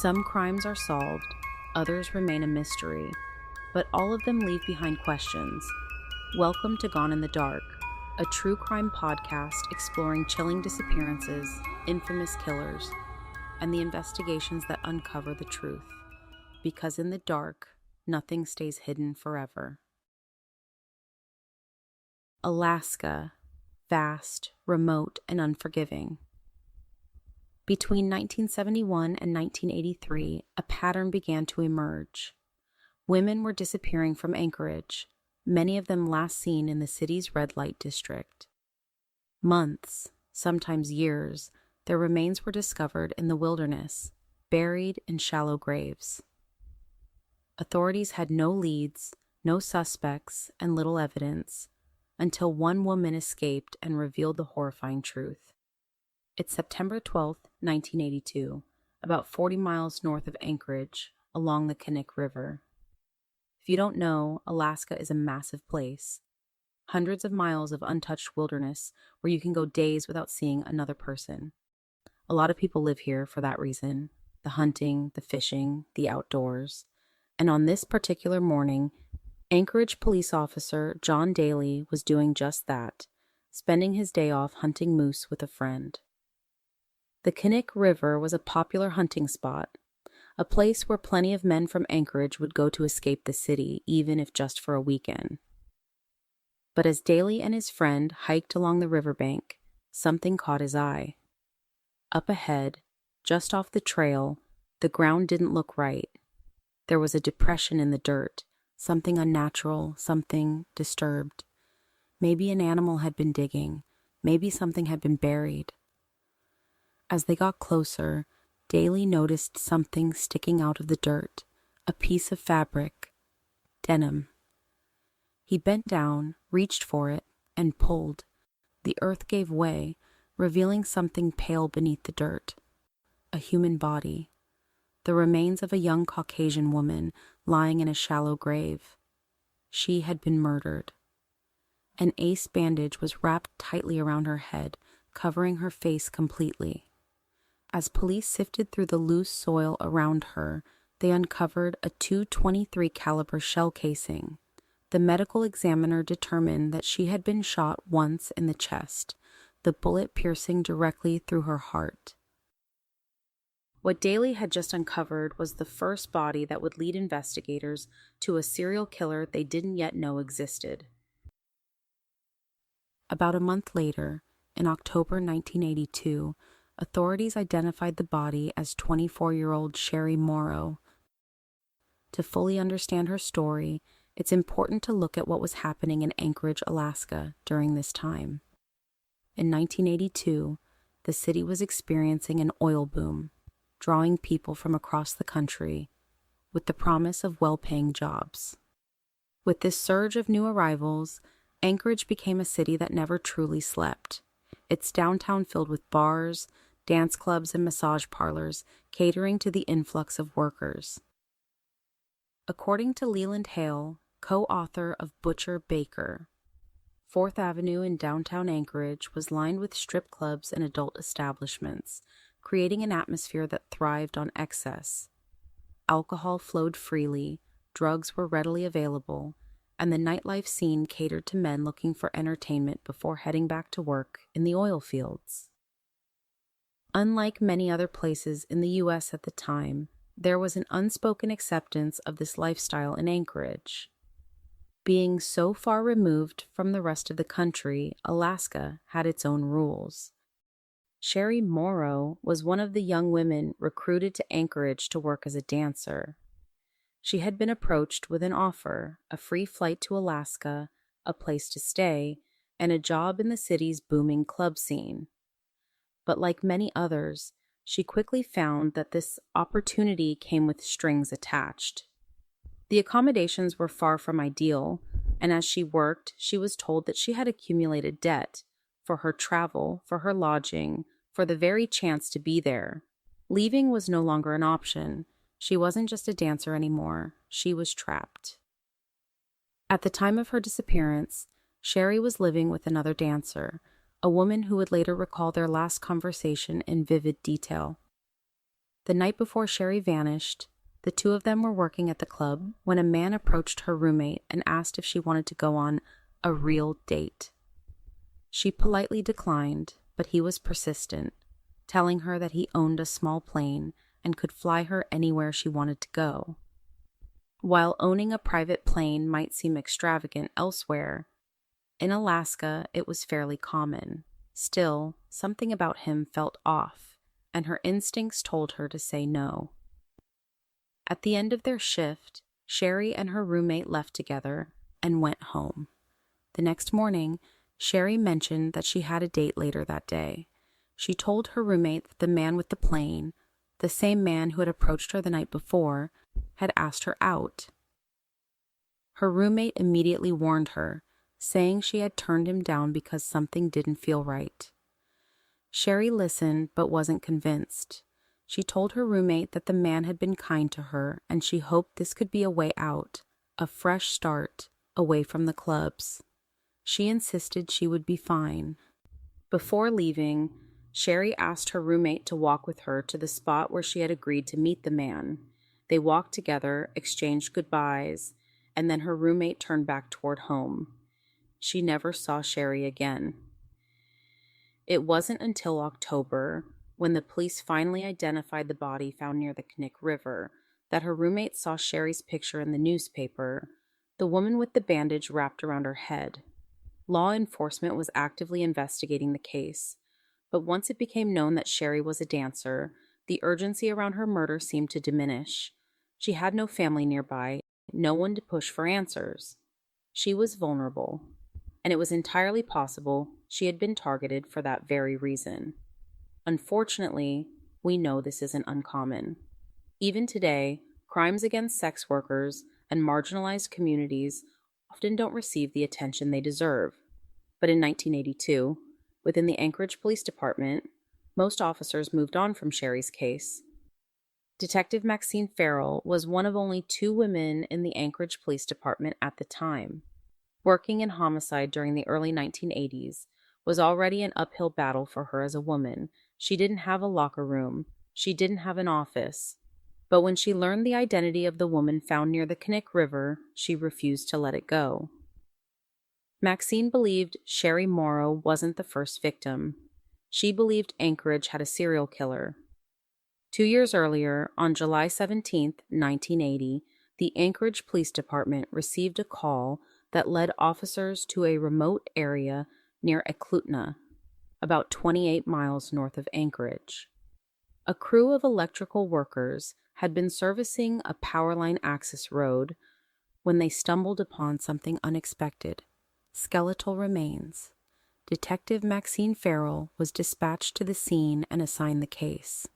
Some crimes are solved, others remain a mystery, but all of them leave behind questions. Welcome to Gone in the Dark, a true crime podcast exploring chilling disappearances, infamous killers, and the investigations that uncover the truth. Because in the dark, nothing stays hidden forever. Alaska, vast, remote, and unforgiving. Between 1971 and 1983, a pattern began to emerge. Women were disappearing from Anchorage, many of them last seen in the city's red light district. Months, sometimes years, their remains were discovered in the wilderness, buried in shallow graves. Authorities had no leads, no suspects, and little evidence, until one woman escaped and revealed the horrifying truth. It's September 12, 1982, about 40 miles north of Anchorage, along the Knik River. If you don't know, Alaska is a massive place. Hundreds of miles of untouched wilderness where you can go days without seeing another person. A lot of people live here for that reason: the hunting, the fishing, the outdoors. And on this particular morning, Anchorage police officer John Daly was doing just that, spending his day off hunting moose with a friend. The Knik River was a popular hunting spot, a place where plenty of men from Anchorage would go to escape the city, even if just for a weekend. But as Daly and his friend hiked along the riverbank, something caught his eye. Up ahead, just off the trail, the ground didn't look right. There was a depression in the dirt, something unnatural, something disturbed. Maybe an animal had been digging, maybe something had been buried. As they got closer, Daly noticed something sticking out of the dirt, a piece of fabric, denim. He bent down, reached for it, and pulled. The earth gave way, revealing something pale beneath the dirt. A human body. The remains of a young Caucasian woman lying in a shallow grave. She had been murdered. An ace bandage was wrapped tightly around her head, covering her face completely. As police sifted through the loose soil around her, they uncovered a .223 caliber shell casing. The medical examiner determined that she had been shot once in the chest, the bullet piercing directly through her heart. What Daly had just uncovered was the first body that would lead investigators to a serial killer they didn't yet know existed. About a month later, in October 1982, authorities identified the body as 24-year-old Sherry Morrow. To fully understand her story, it's important to look at what was happening in Anchorage, Alaska during this time. In 1982, the city was experiencing an oil boom, drawing people from across the country with the promise of well-paying jobs. With this surge of new arrivals, Anchorage became a city that never truly slept. Its downtown filled with bars, dance clubs, and massage parlors, catering to the influx of workers. According to Leland Hale, co-author of Butcher Baker, 4th Avenue in downtown Anchorage was lined with strip clubs and adult establishments, creating an atmosphere that thrived on excess. Alcohol flowed freely, drugs were readily available, and the nightlife scene catered to men looking for entertainment before heading back to work in the oil fields. Unlike many other places in the U.S. at the time, there was an unspoken acceptance of this lifestyle in Anchorage. Being so far removed from the rest of the country, Alaska had its own rules. Sherry Morrow was one of the young women recruited to Anchorage to work as a dancer. She had been approached with an offer, a free flight to Alaska, a place to stay, and a job in the city's booming club scene. But like many others, she quickly found that this opportunity came with strings attached. The accommodations were far from ideal, and as she worked, she was told that she had accumulated debt for her travel, for her lodging, for the very chance to be there. Leaving was no longer an option. She wasn't just a dancer anymore. She was trapped. At the time of her disappearance, Sherry was living with another dancer, a woman who would later recall their last conversation in vivid detail. The night before Sherry vanished, the two of them were working at the club when a man approached her roommate and asked if she wanted to go on a real date. She politely declined, but he was persistent, telling her that he owned a small plane and could fly her anywhere she wanted to go. While owning a private plane might seem extravagant elsewhere, in Alaska it was fairly common. Still, something about him felt off, and her instincts told her to say no. At the end of their shift, Sherry and her roommate left together and went home. The next morning, Sherry mentioned that she had a date later that day. She told her roommate that the man with the plane, the same man who had approached her the night before, had asked her out. Her roommate immediately warned her, saying she had turned him down because something didn't feel right. Sherry listened but wasn't convinced. She told her roommate that the man had been kind to her and she hoped this could be a way out, a fresh start, away from the clubs. She insisted she would be fine. Before leaving, Sherry asked her roommate to walk with her to the spot where she had agreed to meet the man. They walked together, exchanged goodbyes, and then her roommate turned back toward home. She never saw Sherry again. It wasn't until October, when the police finally identified the body found near the Knik River, that her roommate saw Sherry's picture in the newspaper, the woman with the bandage wrapped around her head. Law enforcement was actively investigating the case, but once it became known that Sherry was a dancer, the urgency around her murder seemed to diminish. She had no family nearby, no one to push for answers. She was vulnerable, and it was entirely possible she had been targeted for that very reason. Unfortunately, we know this isn't uncommon. Even today, crimes against sex workers and marginalized communities often don't receive the attention they deserve. But in 1982, within the Anchorage Police Department, most officers moved on from Sherry's case. Detective Maxine Farrell was one of only 2 women in the Anchorage Police Department at the time. Working in homicide during the early 1980s was already an uphill battle for her as a woman. She didn't have a locker room. She didn't have an office. But when she learned the identity of the woman found near the Knik River, she refused to let it go. Maxine believed Sherry Morrow wasn't the first victim. She believed Anchorage had a serial killer. 2 years earlier, on July 17, 1980, the Anchorage Police Department received a call that led officers to a remote area near Eklutna, about 28 miles north of Anchorage. A crew of electrical workers had been servicing a power line access road when they stumbled upon something unexpected: skeletal remains. Detective Maxine Farrell was dispatched to the scene and assigned the case.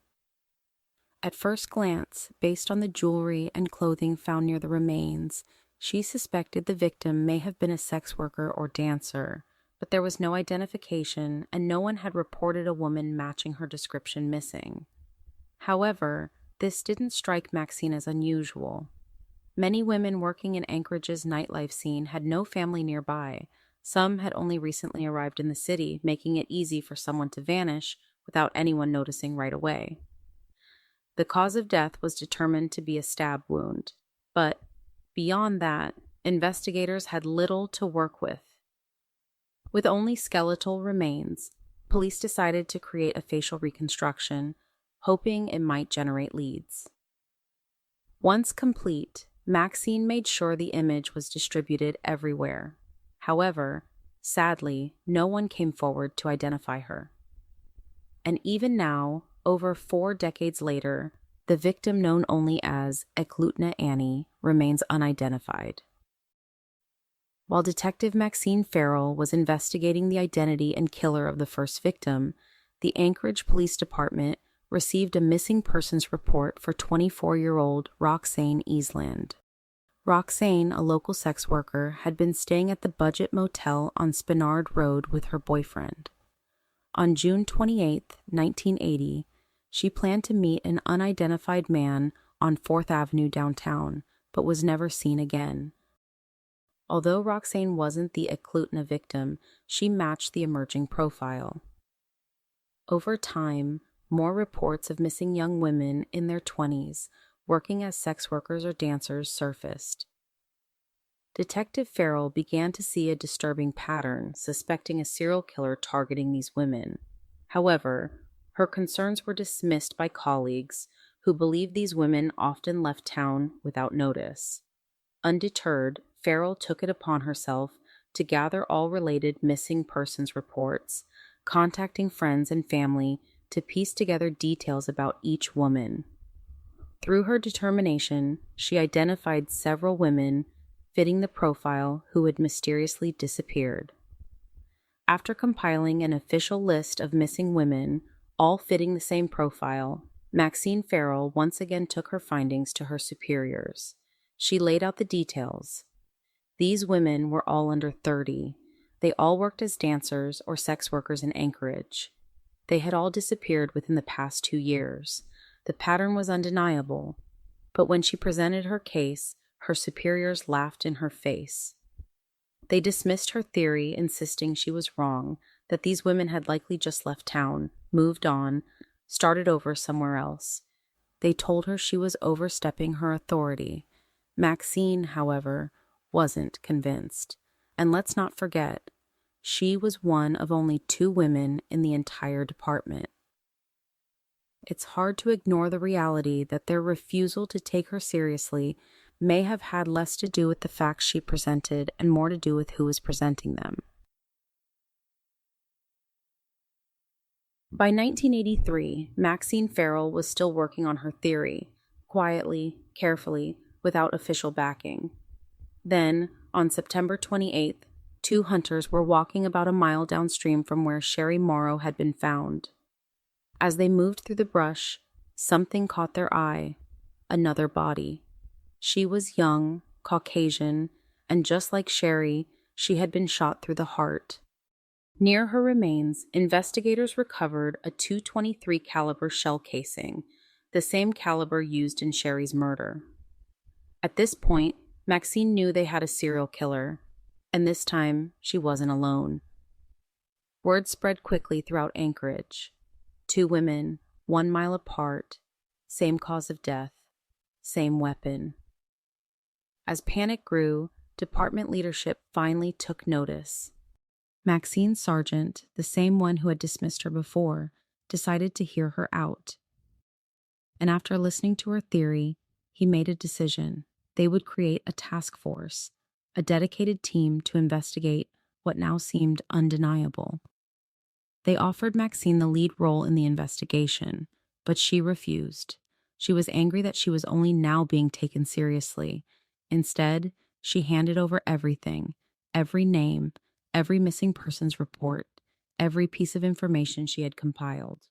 At first glance, based on the jewelry and clothing found near the remains, she suspected the victim may have been a sex worker or dancer, but there was no identification and no one had reported a woman matching her description missing. However, this didn't strike Maxine as unusual. Many women working in Anchorage's nightlife scene had no family nearby. Some had only recently arrived in the city, making it easy for someone to vanish without anyone noticing right away. The cause of death was determined to be a stab wound, but beyond that, investigators had little to work with. With only skeletal remains, police decided to create a facial reconstruction, hoping it might generate leads. Once complete, Maxine made sure the image was distributed everywhere. However, sadly, no one came forward to identify her. And even now, over 4 decades later, the victim known only as Eklutna Annie remains unidentified. While Detective Maxine Farrell was investigating the identity and killer of the first victim, the Anchorage Police Department received a missing persons report for 24-year-old Roxane Eastland. Roxane, a local sex worker, had been staying at the Budget Motel on Spinard Road with her boyfriend. On June 28, 1980, she planned to meet an unidentified man on 4th Avenue downtown, but was never seen again. Although Roxane wasn't the Eklutna victim, she matched the emerging profile. Over time, more reports of missing young women in their 20s working as sex workers or dancers surfaced. Detective Farrell began to see a disturbing pattern, suspecting a serial killer targeting these women. However, her concerns were dismissed by colleagues who believed these women often left town without notice. Undeterred, Farrell took it upon herself to gather all related missing persons reports, contacting friends and family to piece together details about each woman. Through her determination, she identified several women fitting the profile who had mysteriously disappeared. After compiling an official list of missing women, all fitting the same profile, Maxine Farrell once again took her findings to her superiors. She laid out the details. These women were all under 30. They all worked as dancers or sex workers in Anchorage. They had all disappeared within the past 2 years. The pattern was undeniable, but when she presented her case, her superiors laughed in her face. They dismissed her theory, insisting she was wrong, that these women had likely just left town, moved on, started over somewhere else. They told her she was overstepping her authority. Maxine, however, wasn't convinced. And let's not forget, she was one of only 2 women in the entire department. It's hard to ignore the reality that their refusal to take her seriously may have had less to do with the facts she presented and more to do with who was presenting them. By 1983, Maxine Farrell was still working on her theory, quietly, carefully, without official backing. Then, on September 28th, 2 hunters were walking about a mile downstream from where Sherry Morrow had been found. As they moved through the brush, something caught their eye: another body. She was young, Caucasian, and just like Sherry, she had been shot through the heart. Near her remains, investigators recovered a .223 caliber shell casing, the same caliber used in Sherry's murder. At this point, Maxine knew they had a serial killer, and this time she wasn't alone. Word spread quickly throughout Anchorage. 2 women, 1 mile apart, same cause of death, same weapon. As panic grew, department leadership finally took notice. Maxine Sargent, the same one who had dismissed her before, decided to hear her out. And after listening to her theory, he made a decision. They would create a task force, a dedicated team to investigate what now seemed undeniable. They offered Maxine the lead role in the investigation, but she refused. She was angry that she was only now being taken seriously. Instead, she handed over everything, every name, every missing persons report, every piece of information she had compiled.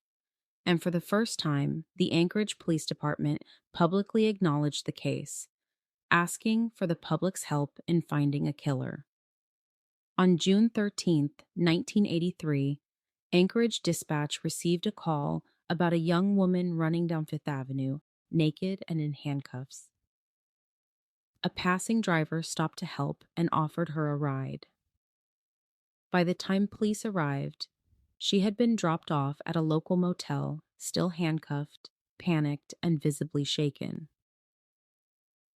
And for the first time, the Anchorage Police Department publicly acknowledged the case, asking for the public's help in finding a killer. On June 13, 1983, Anchorage Dispatch received a call about a young woman running down Fifth Avenue, naked and in handcuffs. A passing driver stopped to help and offered her a ride. By the time police arrived, she had been dropped off at a local motel, still handcuffed, panicked, and visibly shaken.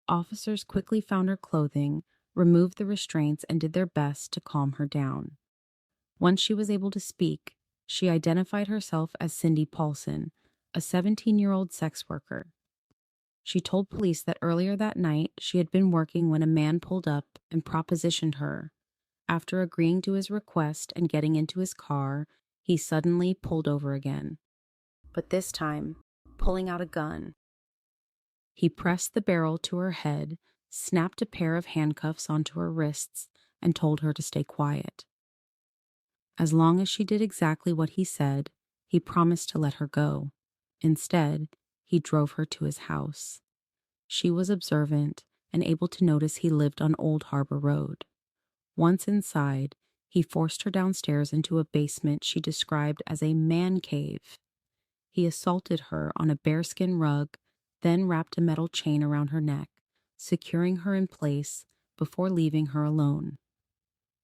Officers quickly found her clothing, removed the restraints, and did their best to calm her down. Once she was able to speak, she identified herself as Cindy Paulson, a 17-year-old sex worker. She told police that earlier that night she had been working when a man pulled up and propositioned her. After agreeing to his request and getting into his car, he suddenly pulled over again. But this time, pulling out a gun. He pressed the barrel to her head, snapped a pair of handcuffs onto her wrists, and told her to stay quiet. As long as she did exactly what he said, he promised to let her go. Instead, he drove her to his house. She was observant and able to notice he lived on Old Harbor Road. Once inside, he forced her downstairs into a basement she described as a man cave. He assaulted her on a bearskin rug, then wrapped a metal chain around her neck, securing her in place before leaving her alone.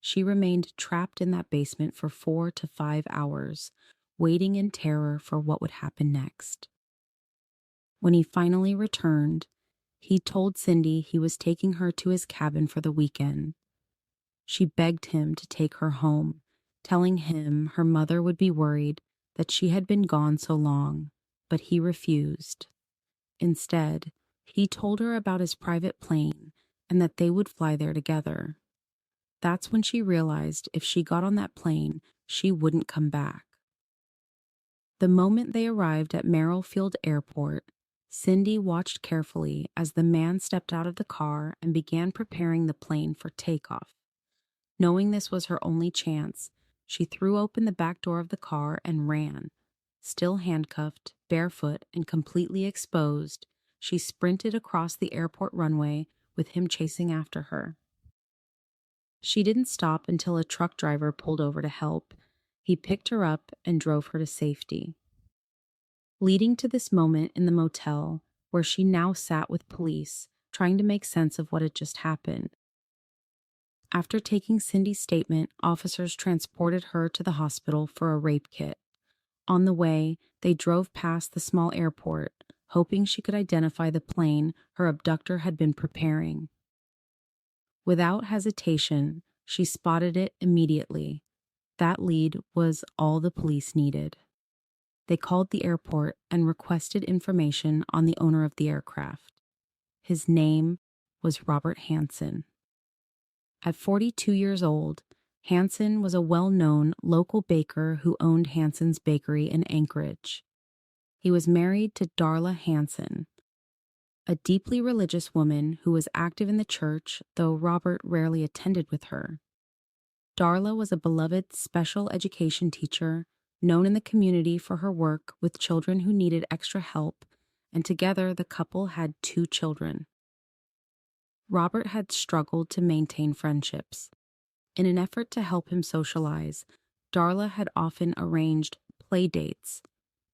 She remained trapped in that basement for 4 to 5 hours, waiting in terror for what would happen next. When he finally returned, he told Cindy he was taking her to his cabin for the weekend. She begged him to take her home, telling him her mother would be worried that she had been gone so long, but he refused. Instead, he told her about his private plane and that they would fly there together. That's when she realized if she got on that plane, she wouldn't come back. The moment they arrived at Merrill Field Airport, Cindy watched carefully as the man stepped out of the car and began preparing the plane for takeoff. Knowing this was her only chance, she threw open the back door of the car and ran. Still handcuffed, barefoot, and completely exposed, she sprinted across the airport runway with him chasing after her. She didn't stop until a truck driver pulled over to help. He picked her up and drove her to safety. Leading to this moment in the motel, where she now sat with police, trying to make sense of what had just happened. After taking Cindy's statement, officers transported her to the hospital for a rape kit. On the way, they drove past the small airport, hoping she could identify the plane her abductor had been preparing. Without hesitation, she spotted it immediately. That lead was all the police needed. They called the airport and requested information on the owner of the aircraft. His name was Robert Hansen. At 42 years old, Hansen was a well-known local baker who owned Hansen's Bakery in Anchorage. He was married to Darla Hansen, a deeply religious woman who was active in the church, though Robert rarely attended with her. Darla was a beloved special education teacher, known in the community for her work with children who needed extra help, and together the couple had 2 children. Robert had struggled to maintain friendships. In an effort to help him socialize, Darla had often arranged play dates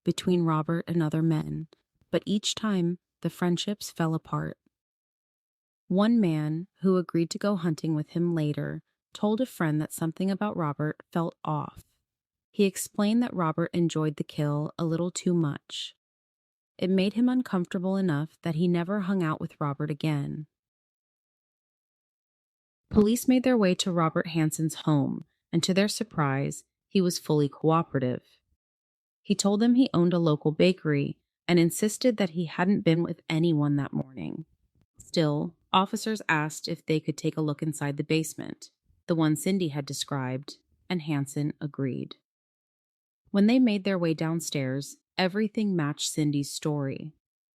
between Robert and other men, but each time the friendships fell apart. One man, who agreed to go hunting with him later, told a friend that something about Robert felt off. He explained that Robert enjoyed the kill a little too much. It made him uncomfortable enough that he never hung out with Robert again. Police made their way to Robert Hansen's home, and to their surprise, he was fully cooperative. He told them he owned a local bakery and insisted that he hadn't been with anyone that morning. Still, officers asked if they could take a look inside the basement, the one Cindy had described, and Hansen agreed. When they made their way downstairs, everything matched Cindy's story.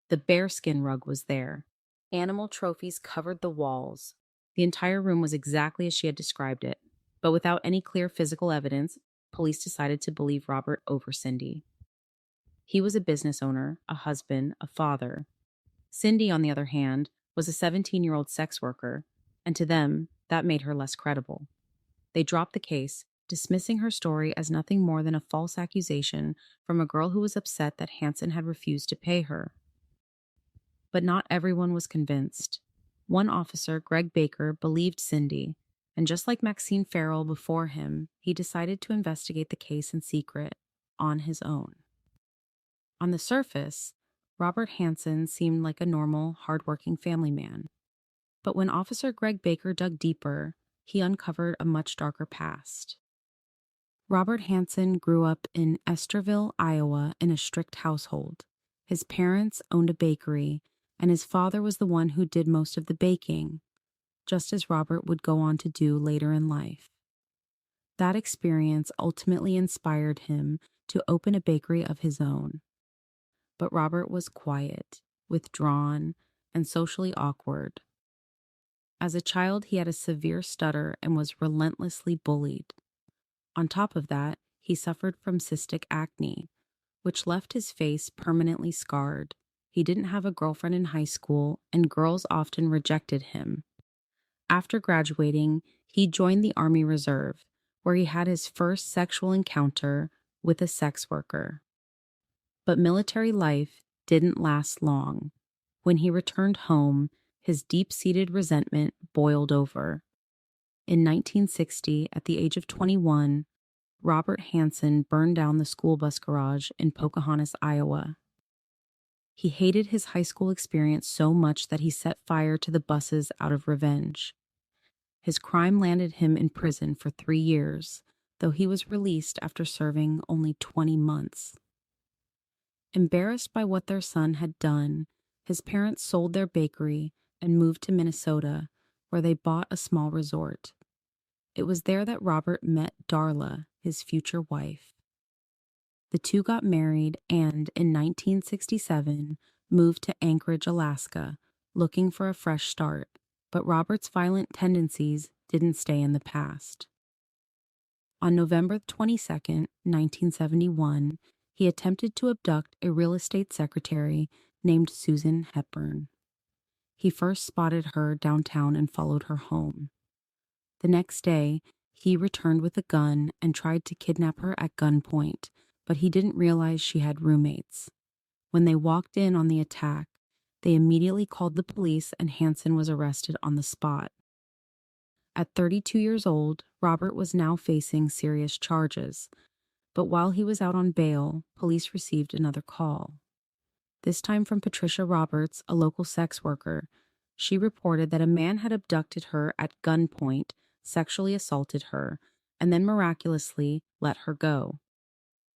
The bearskin rug was there. Animal trophies covered the walls. The entire room was exactly as she had described it, but without any clear physical evidence, police decided to believe Robert over Cindy. He was a business owner, a husband, a father. Cindy, on the other hand, was a 17-year-old sex worker, and to them, that made her less credible. They dropped the case, dismissing her story as nothing more than a false accusation from a girl who was upset that Hansen had refused to pay her. But not everyone was convinced. One officer, Greg Baker, believed Cindy, and just like Maxine Farrell before him, he decided to investigate the case in secret, on his own. On the surface, Robert Hansen seemed like a normal, hardworking family man. But when Officer Greg Baker dug deeper, he uncovered a much darker past. Robert Hansen grew up in Esterville, Iowa, in a strict household. His parents owned a bakery, and his father was the one who did most of the baking, just as Robert would go on to do later in life. That experience ultimately inspired him to open a bakery of his own. But Robert was quiet, withdrawn, and socially awkward. As a child, he had a severe stutter and was relentlessly bullied. On top of that, he suffered from cystic acne, which left his face permanently scarred. He didn't have a girlfriend in high school, and girls often rejected him. After graduating, he joined the Army Reserve, where he had his first sexual encounter with a sex worker. But military life didn't last long. When he returned home, his deep-seated resentment boiled over. In 1960, at the age of 21, Robert Hansen burned down the school bus garage in Pocahontas, Iowa. He hated his high school experience so much that he set fire to the buses out of revenge. His crime landed him in prison for 3 years, though he was released after serving only 20 months. Embarrassed by what their son had done, his parents sold their bakery and moved to Minnesota, where they bought a small resort. It was there that Robert met Darla, his future wife. The two got married and, in 1967, moved to Anchorage, Alaska, looking for a fresh start, but Robert's violent tendencies didn't stay in the past. On November 22, 1971, he attempted to abduct a real estate secretary named Susan Hepburn. He first spotted her downtown and followed her home. The next day, he returned with a gun and tried to kidnap her at gunpoint, but he didn't realize she had roommates. When they walked in on the attack, they immediately called the police and Hansen was arrested on the spot. At 32 years old, Robert was now facing serious charges, but while he was out on bail, police received another call. This time from Patricia Roberts, a local sex worker. She reported that a man had abducted her at gunpoint, sexually assaulted her, and then miraculously let her go.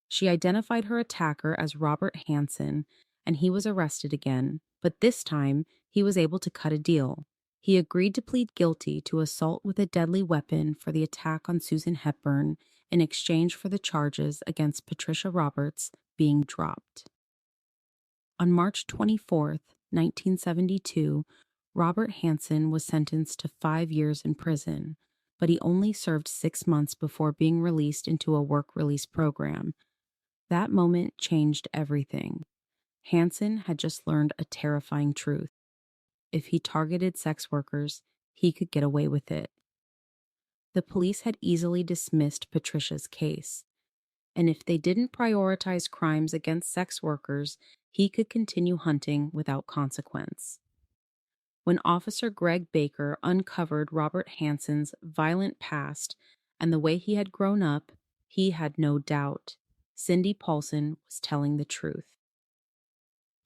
She identified her attacker as Robert Hansen, and he was arrested again, but this time he was able to cut a deal. He agreed to plead guilty to assault with a deadly weapon for the attack on Susan Hepburn in exchange for the charges against Patricia Roberts being dropped. On March 24, 1972, Robert Hansen was sentenced to 5 years in prison, but he only served 6 months before being released into a work release program. That moment changed everything. Hansen had just learned a terrifying truth. If he targeted sex workers, he could get away with it. The police had easily dismissed Patricia's case, and if they didn't prioritize crimes against sex workers, he could continue hunting without consequence. When Officer Greg Baker uncovered Robert Hansen's violent past and the way he had grown up, he had no doubt. Cindy Paulson was telling the truth.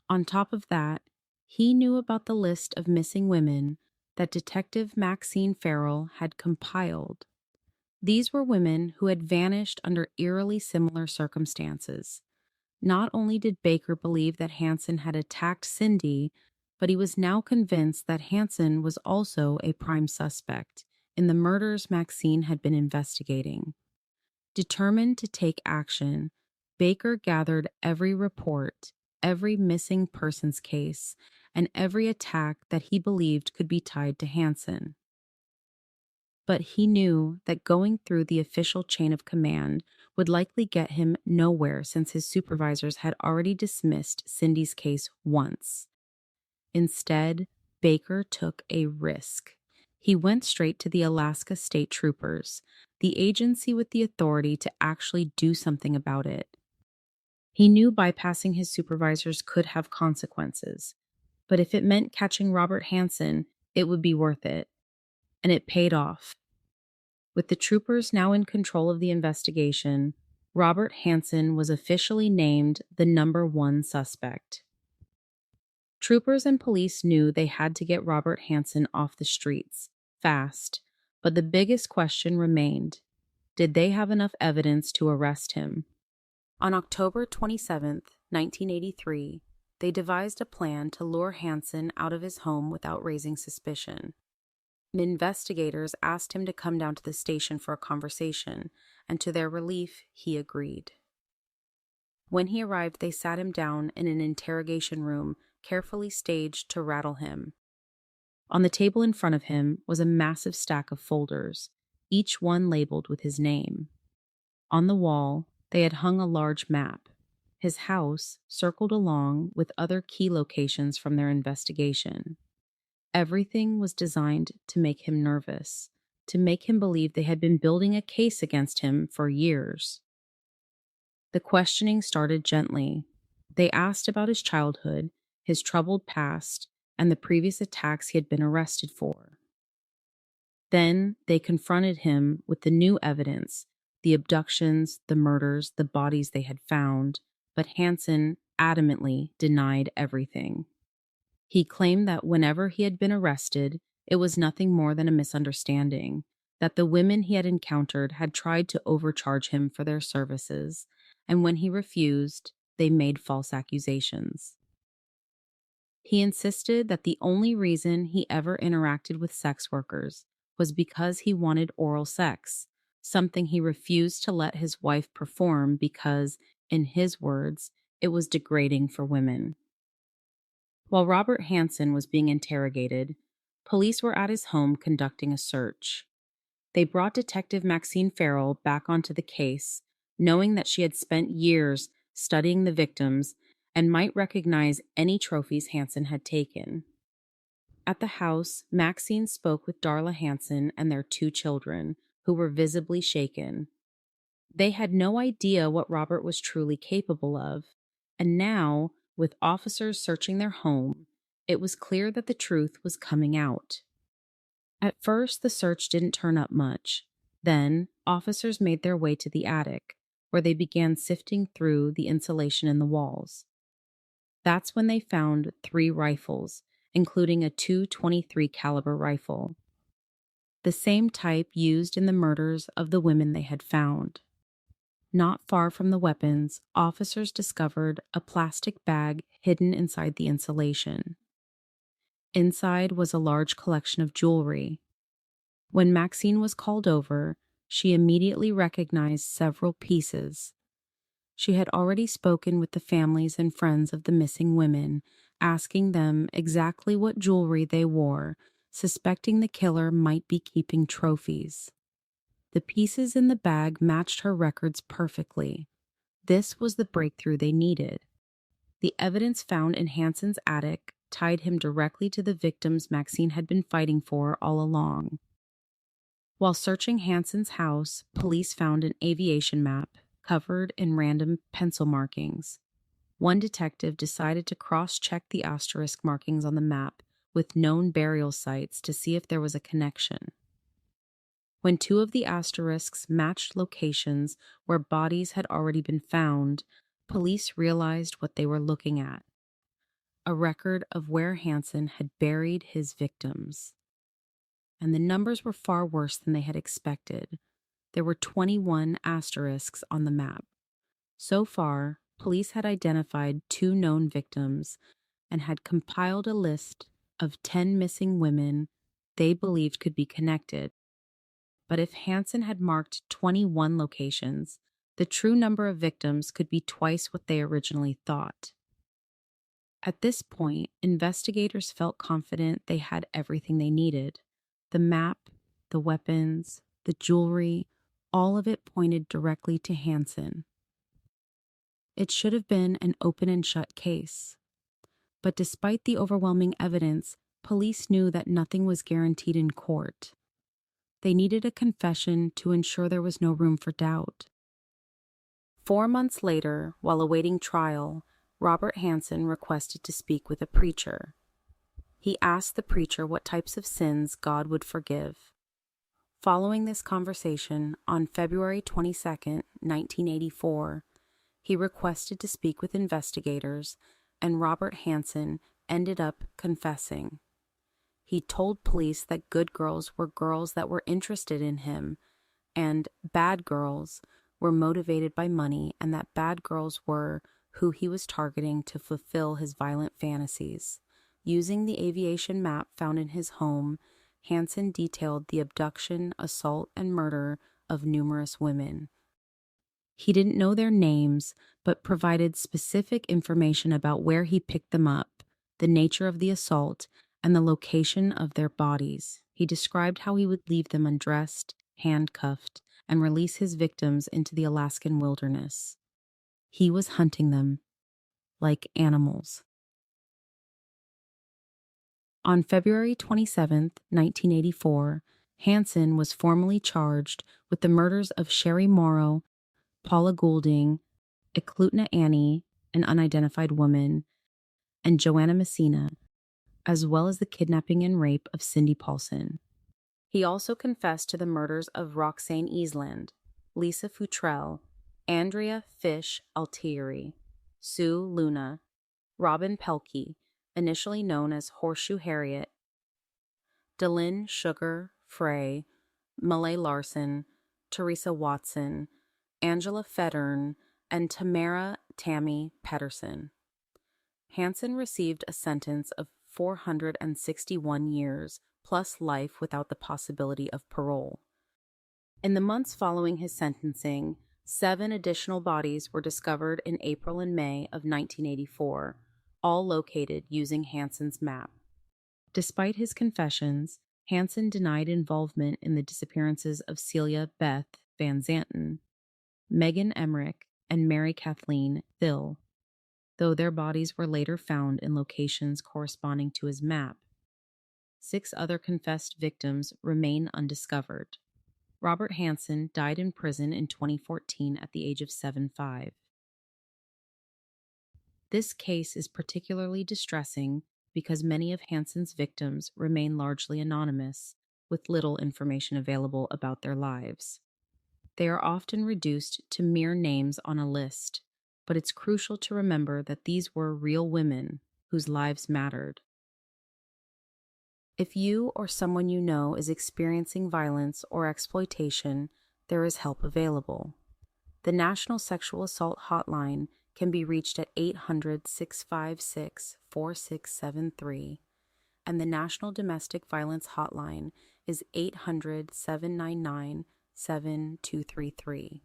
On top of that, he knew about the list of missing women that Detective Maxine Farrell had compiled. These were women who had vanished under eerily similar circumstances. Not only did Baker believe that Hansen had attacked Cindy, but he was now convinced that Hansen was also a prime suspect in the murders Maxine had been investigating. Determined to take action, Baker gathered every report, every missing persons case, and every attack that he believed could be tied to Hansen. But he knew that going through the official chain of command would likely get him nowhere since his supervisors had already dismissed Cindy's case once. Instead, Baker took a risk. He went straight to the Alaska State Troopers, the agency with the authority to actually do something about it. He knew bypassing his supervisors could have consequences, but if it meant catching Robert Hansen, it would be worth it. And it paid off. With the troopers now in control of the investigation, Robert Hansen was officially named the #1 suspect. Troopers and police knew they had to get Robert Hansen off the streets, fast, but the biggest question remained: did they have enough evidence to arrest him? On October 27, 1983, they devised a plan to lure Hansen out of his home without raising suspicion. Investigators asked him to come down to the station for a conversation, and to their relief, he agreed. When he arrived, they sat him down in an interrogation room carefully staged to rattle him. On the table in front of him was a massive stack of folders, each one labeled with his name. On the wall, they had hung a large map, his house circled along with other key locations from their investigation. Everything was designed to make him nervous, to make him believe they had been building a case against him for years. The questioning started gently. They asked about his childhood, his troubled past, and the previous attacks he had been arrested for. Then they confronted him with the new evidence, the abductions, the murders, the bodies they had found, but Hansen adamantly denied everything. He claimed that whenever he had been arrested, it was nothing more than a misunderstanding, that the women he had encountered had tried to overcharge him for their services, and when he refused, they made false accusations. He insisted that the only reason he ever interacted with sex workers was because he wanted oral sex, something he refused to let his wife perform because, in his words, it was degrading for women. While Robert Hansen was being interrogated, police were at his home conducting a search. They brought Detective Maxine Farrell back onto the case, knowing that she had spent years studying the victims and might recognize any trophies Hansen had taken. At the house, Maxine spoke with Darla Hansen and their 2 children, who were visibly shaken. They had no idea what Robert was truly capable of, and now, with officers searching their home, it was clear that the truth was coming out. At first, the search didn't turn up much. Then, officers made their way to the attic, where they began sifting through the insulation in the walls. That's when they found 3 rifles, including a .223 caliber rifle, the same type used in the murders of the women they had found. Not far from the weapons, officers discovered a plastic bag hidden inside the insulation. Inside was a large collection of jewelry. When Maxine was called over, she immediately recognized several pieces. She had already spoken with the families and friends of the missing women, asking them exactly what jewelry they wore, suspecting the killer might be keeping trophies. The pieces in the bag matched her records perfectly. This was the breakthrough they needed. The evidence found in Hansen's attic tied him directly to the victims Maxine had been fighting for all along. While searching Hansen's house, police found an aviation map covered in random pencil markings. One detective decided to cross-check the asterisk markings on the map with known burial sites to see if there was a connection. When 2 of the asterisks matched locations where bodies had already been found, police realized what they were looking at: a record of where Hansen had buried his victims. And the numbers were far worse than they had expected. There were 21 asterisks on the map. So far, police had identified 2 known victims and had compiled a list of 10 missing women they believed could be connected. But if Hansen had marked 21 locations, the true number of victims could be twice what they originally thought. At this point, investigators felt confident they had everything they needed. The map, the weapons, the jewelry, all of it pointed directly to Hansen. It should have been an open and shut case. But despite the overwhelming evidence, police knew that nothing was guaranteed in court. They needed a confession to ensure there was no room for doubt. 4 months later, while awaiting trial, Robert Hansen requested to speak with a preacher. He asked the preacher what types of sins God would forgive. Following this conversation, on February 22, 1984, he requested to speak with investigators, and Robert Hansen ended up confessing. He told police that good girls were girls that were interested in him, and bad girls were motivated by money, and that bad girls were who he was targeting to fulfill his violent fantasies. Using the aviation map found in his home, Hansen detailed the abduction, assault, and murder of numerous women. He didn't know their names, but provided specific information about where he picked them up, the nature of the assault, and the location of their bodies. He described how he would leave them undressed, handcuffed, and release his victims into the Alaskan wilderness. He was hunting them like animals. On February 27, 1984, Hansen was formally charged with the murders of Sherry Morrow, Paula Goulding, Eklutna Annie, an unidentified woman, and Joanna Messina, as well as the kidnapping and rape of Cindy Paulson. He also confessed to the murders of Roxane Eastland. Lisa Futrell, Andrea Fish Altieri, Sue Luna, Robin Pelkey, initially known as Horseshoe Harriet, Delynn Sugar Frey, Malay Larson, Teresa Watson, Angela Federn, and Tamara Tammy Pedersen. Hansen received a sentence of 461 years, plus life without the possibility of parole. In the months following his sentencing, 7 additional bodies were discovered in April and May of 1984, all located using Hansen's map. Despite his confessions, Hansen denied involvement in the disappearances of Celia Beth Van Zanten, Megan Emmerich, and Mary Kathleen Thill, though their bodies were later found in locations corresponding to his map. 6 other confessed victims remain undiscovered. Robert Hansen died in prison in 2014 at the age of 75. This case is particularly distressing because many of Hansen's victims remain largely anonymous, with little information available about their lives. They are often reduced to mere names on a list, but it's crucial to remember that these were real women whose lives mattered. If you or someone you know is experiencing violence or exploitation, there is help available. The National Sexual Assault Hotline can be reached at 800-656-4673, and the National Domestic Violence Hotline is 800-799-7233.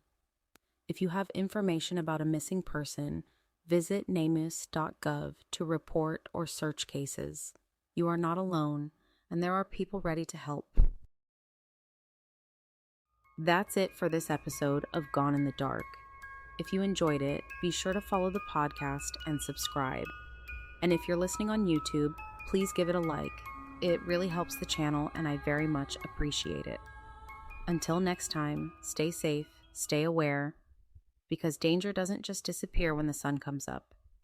If you have information about a missing person, visit namus.gov to report or search cases. You are not alone, and there are people ready to help. That's it for this episode of Gone in the Dark. If you enjoyed it, be sure to follow the podcast and subscribe. And if you're listening on YouTube, please give it a like. It really helps the channel, and I very much appreciate it. Until next time, stay safe, stay aware, because danger doesn't just disappear when the sun comes up.